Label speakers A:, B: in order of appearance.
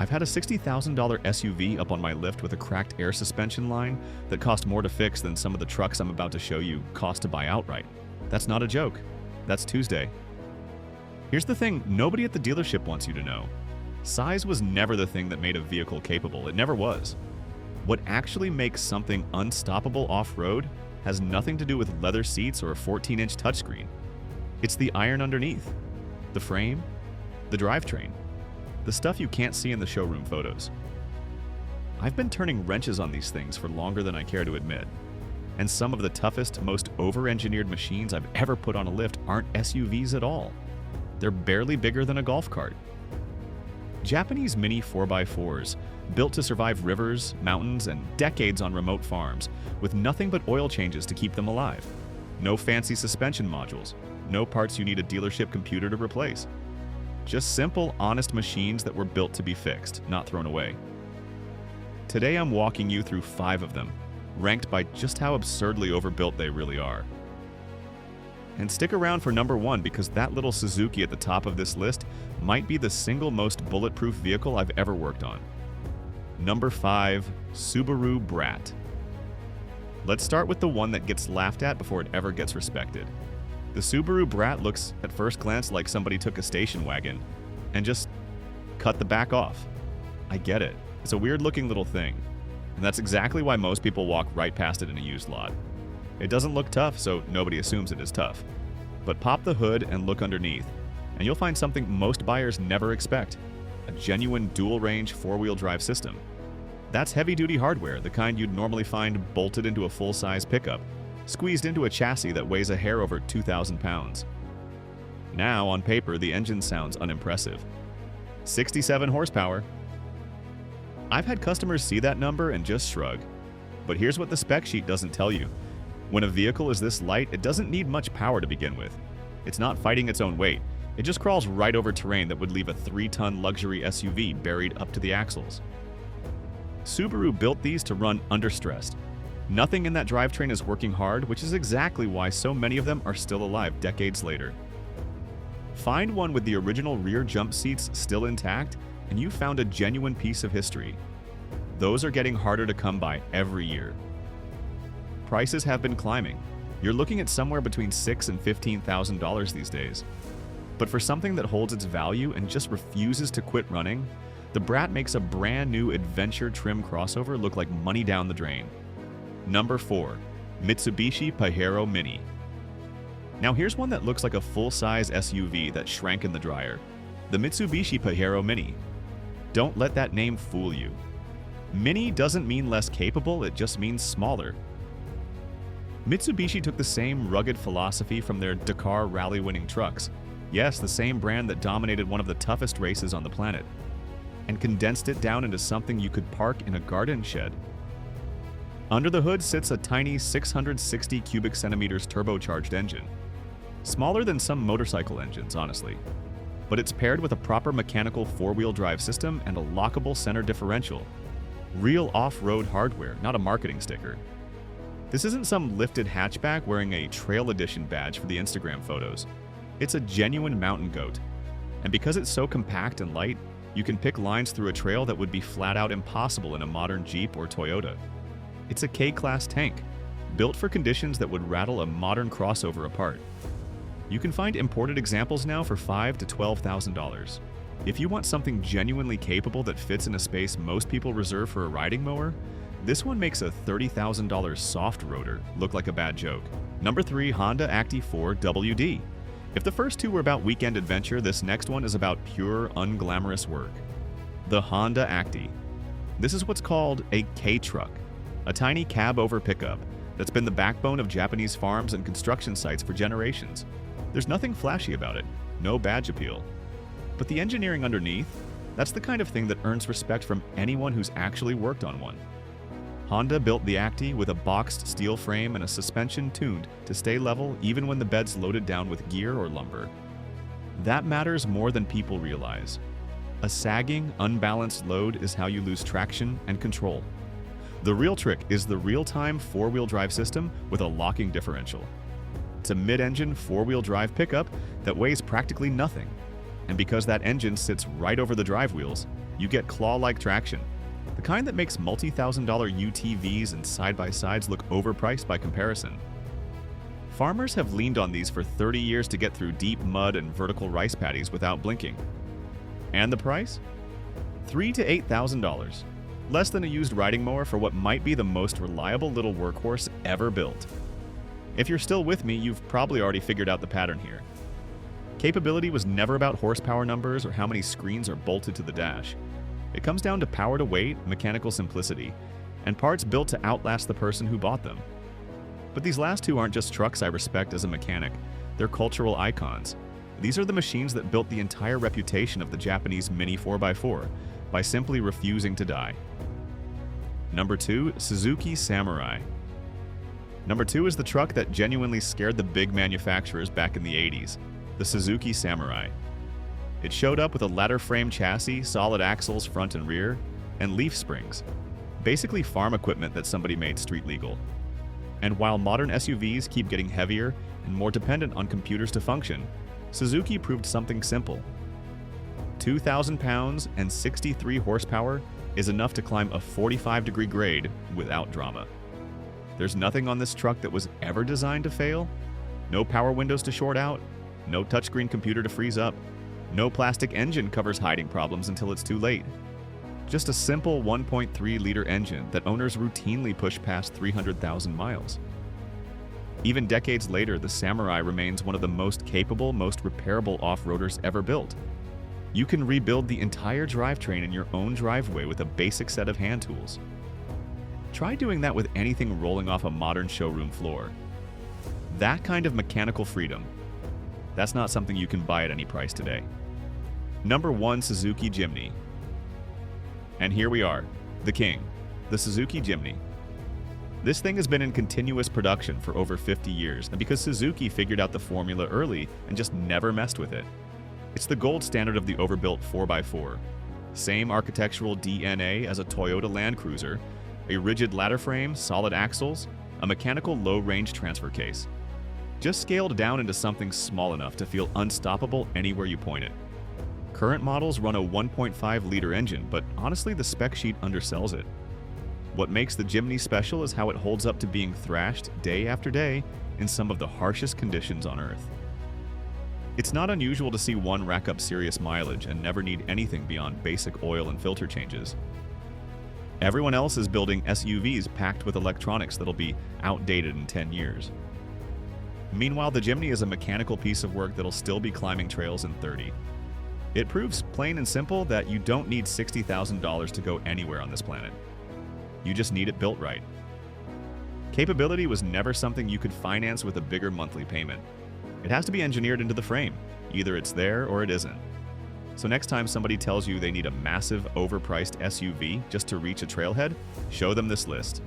A: I've had a $60,000 SUV up on my lift with a cracked air suspension line that cost more to fix than some of the trucks I'm about to show you cost to buy outright. That's not a joke. That's Tuesday. Here's the thing nobody at the dealership wants you to know. Size was never the thing that made a vehicle capable. It never was. What actually makes something unstoppable off-road has nothing to do with leather seats or a 14-inch touchscreen. It's the iron underneath, the frame, the drivetrain, the stuff you can't see in the showroom photos. I've been turning wrenches on these things for longer than I care to admit, and some of the toughest, most over-engineered machines I've ever put on a lift aren't SUVs at all. They're barely bigger than a golf cart. Japanese Mini 4x4s, built to survive rivers, mountains, and decades on remote farms, with nothing but oil changes to keep them alive. No fancy suspension modules, no parts you need a dealership computer to replace. Just simple, honest machines that were built to be fixed, not thrown away. Today I'm walking you through 5 of them, ranked by just how absurdly overbuilt they really are. And stick around for number 1 because that little Suzuki at the top of this list might be the single most bulletproof vehicle I've ever worked on. Number 5, Subaru Brat. Let's start with the one that gets laughed at before it ever gets respected. The Subaru Brat looks at first glance like somebody took a station wagon and just cut the back off. I get it. It's a weird looking little thing, and that's exactly why most people walk right past it in a used lot. It doesn't look tough, so nobody assumes it is tough. But pop the hood and look underneath, and you'll find something most buyers never expect: a genuine dual-range four-wheel drive system. That's heavy-duty hardware, the kind you'd normally find bolted into a full-size pickup, squeezed into a chassis that weighs a hair over 2,000 pounds. Now, on paper, the engine sounds unimpressive. 67 horsepower. I've had customers see that number and just shrug. But here's what the spec sheet doesn't tell you. When a vehicle is this light, it doesn't need much power to begin with. It's not fighting its own weight. It just crawls right over terrain that would leave a 3-ton luxury SUV buried up to the axles. Subaru built these to run understressed. Nothing in that drivetrain is working hard, which is exactly why so many of them are still alive decades later. Find one with the original rear jump seats still intact, and you found a genuine piece of history. Those are getting harder to come by every year. Prices have been climbing. You're looking at somewhere between $6,000 and $15,000 these days. But for something that holds its value and just refuses to quit running, the Brat makes a brand new adventure trim crossover look like money down the drain. Number 4, Mitsubishi Pajero Mini. Now here's one that looks like a full-size SUV that shrank in the dryer. The Mitsubishi Pajero Mini. Don't let that name fool you. Mini doesn't mean less capable, it just means smaller. Mitsubishi took the same rugged philosophy from their Dakar rally-winning trucks, yes, the same brand that dominated one of the toughest races on the planet, and condensed it down into something you could park in a garden shed. Under the hood sits a tiny 660 cubic centimeters turbocharged engine. Smaller than some motorcycle engines, honestly. But it's paired with a proper mechanical four-wheel drive system and a lockable center differential. Real off-road hardware, not a marketing sticker. This isn't some lifted hatchback wearing a Trail Edition badge for the Instagram photos. It's a genuine mountain goat. And because it's so compact and light, you can pick lines through a trail that would be flat out impossible in a modern Jeep or Toyota. It's a K-Class tank, built for conditions that would rattle a modern crossover apart. You can find imported examples now for $5,000 to $12,000. If you want something genuinely capable that fits in a space most people reserve for a riding mower, this one makes a $30,000 soft rotor look like a bad joke. Number 3, Honda Acti 4 WD. If the first two were about weekend adventure, this next one is about pure, unglamorous work. The Honda Acti. This is what's called a K-truck, a tiny cab-over pickup that's been the backbone of Japanese farms and construction sites for generations. There's nothing flashy about it, no badge appeal. But the engineering underneath, that's the kind of thing that earns respect from anyone who's actually worked on one. Honda built the Acti with a boxed steel frame and a suspension tuned to stay level even when the bed's loaded down with gear or lumber. That matters more than people realize. A sagging, unbalanced load is how you lose traction and control. The real trick is the real-time four-wheel drive system with a locking differential. It's a mid-engine four-wheel drive pickup that weighs practically nothing. And because that engine sits right over the drive wheels, You get claw-like traction, the kind that makes multi-thousand-dollar UTVs and side-by-sides look overpriced by comparison. Farmers have leaned on these for 30 years to get through deep mud and vertical rice paddies without blinking. And the price? $3,000 to $8,000. Less than a used riding mower for what might be the most reliable little workhorse ever built. If you're still with me, you've probably already figured out the pattern here. Capability was never about horsepower numbers or how many screens are bolted to the dash. It comes down to power to weight, mechanical simplicity, and parts built to outlast the person who bought them. But these last two aren't just trucks I respect as a mechanic, they're cultural icons. These are the machines that built the entire reputation of the Japanese Mini 4x4 by simply refusing to die. Number 2, Suzuki Samurai. Number 2 is the truck that genuinely scared the big manufacturers back in the 80s, the Suzuki Samurai. It showed up with a ladder frame chassis, solid axles front and rear, and leaf springs. Basically farm equipment that somebody made street legal. And while modern SUVs keep getting heavier and more dependent on computers to function, Suzuki proved something simple. 2,000 pounds and 63 horsepower is enough to climb a 45-degree grade without drama. There's nothing on this truck that was ever designed to fail. No power windows to short out, no touchscreen computer to freeze up, no plastic engine covers hiding problems until it's too late. Just a simple 1.3-liter engine that owners routinely push past 300,000 miles. Even decades later, the Samurai remains one of the most capable, most repairable off-roaders ever built. You can rebuild the entire drivetrain in your own driveway with a basic set of hand tools. Try doing that with anything rolling off a modern showroom floor. That kind of mechanical freedom, that's not something you can buy at any price today. Number 1, Suzuki Jimny. And here we are, the king, the Suzuki Jimny. This thing has been in continuous production for over 50 years, and because Suzuki figured out the formula early and just never messed with it. It's the gold standard of the overbuilt 4x4. Same architectural DNA as a Toyota Land Cruiser, a rigid ladder frame, solid axles, a mechanical low-range transfer case. Just scaled down into something small enough to feel unstoppable anywhere you point it. Current models run a 1.5-liter engine, but honestly the spec sheet undersells it. What makes the Jimny special is how it holds up to being thrashed day after day in some of the harshest conditions on Earth. It's not unusual to see one rack up serious mileage and never need anything beyond basic oil and filter changes. Everyone else is building SUVs packed with electronics that'll be outdated in 10 years. Meanwhile, the Jimny is a mechanical piece of work that'll still be climbing trails in 30. It proves, plain and simple, that you don't need $60,000 to go anywhere on this planet. You just need it built right. Capability was never something you could finance with a bigger monthly payment. It has to be engineered into the frame. Either it's there or it isn't. So next time somebody tells you they need a massive, overpriced SUV just to reach a trailhead, show them this list.